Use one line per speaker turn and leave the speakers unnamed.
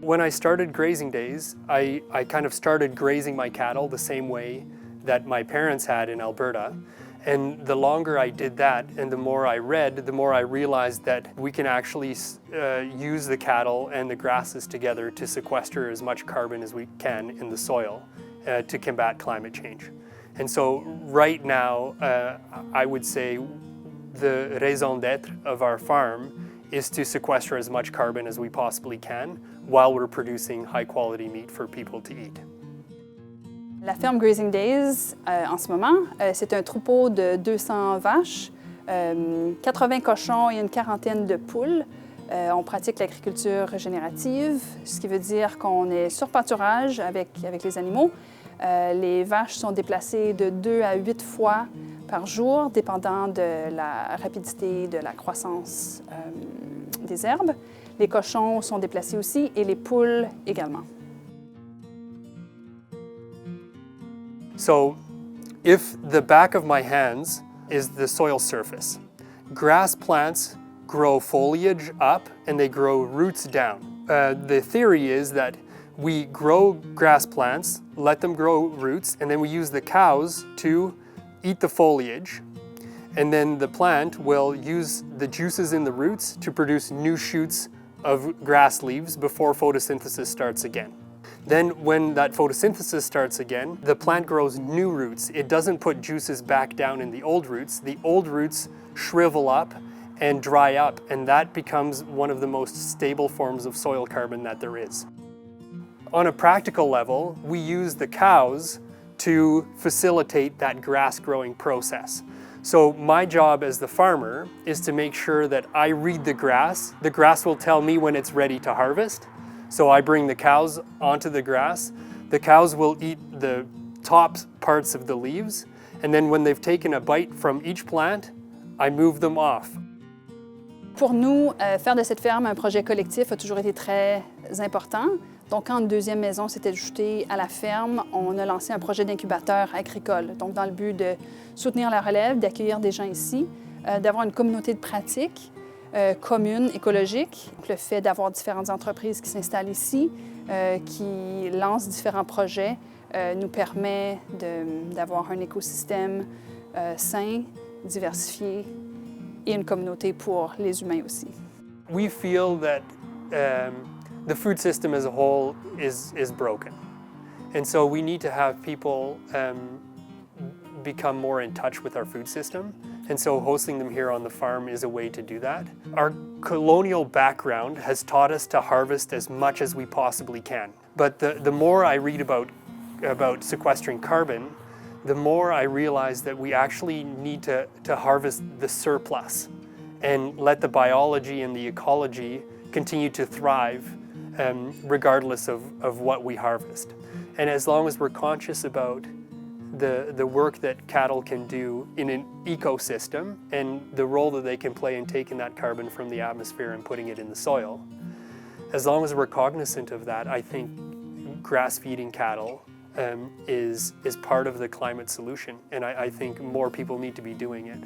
when I started Grazing Days, I kind of started grazing my cattle the same way that my parents had in Alberta. And the longer I did that and the more I read, the more I realized that we can actually use the cattle and the grasses together to sequester as much carbon as we can in the soil to combat climate change. And so right now, I would say the raison d'être of our farm is to sequester as much carbon as we possibly can while we're producing high quality meat for people to eat.
La Ferme Grazing Days, en ce moment, c'est un troupeau de 200 vaches, 80 cochons et une quarantaine de poules. On pratique l'agriculture régénérative, ce qui veut dire qu'on est sur pâturage avec les animaux. Les vaches sont déplacées de 2 à 8 fois par jour, dépendant de la rapidité de la croissance des herbes. Les cochons sont déplacés aussi et les poules également.
So, if the back of my hands is the soil surface, grass plants grow foliage up and they grow roots down. The theory is that we grow grass plants, let them grow roots, and then we use the cows to eat the foliage. And then the plant will use the juices in the roots to produce new shoots of grass leaves before photosynthesis starts again. Then when that photosynthesis starts again, the plant grows new roots. It doesn't put juices back down in the old roots. The old roots shrivel up and dry up, and that becomes one of the most stable forms of soil carbon that there is. On a practical level, we use the cows to facilitate that grass growing process. So my job as the farmer is to make sure that I read the grass. The grass will tell me when it's ready to harvest. So I bring the cows onto the grass. The cows will eat the top parts of the leaves, and then when they've taken a bite from each plant, I move them off.
Pour nous, faire de cette ferme un projet collectif a toujours été très important. Donc, quand une deuxième maison s'est ajoutée à la ferme, on a lancé un projet d'incubateur agricole. Donc, dans le but de soutenir la relève, d'accueillir des gens ici, d'avoir une communauté de pratique commune, écologique. Donc, le fait d'avoir différentes entreprises qui s'installent ici, qui lancent différents projets, nous permet d'avoir un écosystème sain, diversifié et une communauté pour les humains aussi.
We feel that the food system as a whole is broken. And so we need to have people become more in touch with our food system. And so hosting them here on the farm is a way to do that. Our colonial background has taught us to harvest as much as we possibly can. But the more I read about sequestering carbon, the more I realize that we actually need to harvest the surplus and let the biology and the ecology continue to thrive regardless of what we harvest. And as long as we're conscious about the work that cattle can do in an ecosystem and the role that they can play in taking that carbon from the atmosphere and putting it in the soil, as long as we're cognizant of that, I think grass-feeding cattle is part of the climate solution, and I think more people need to be doing it.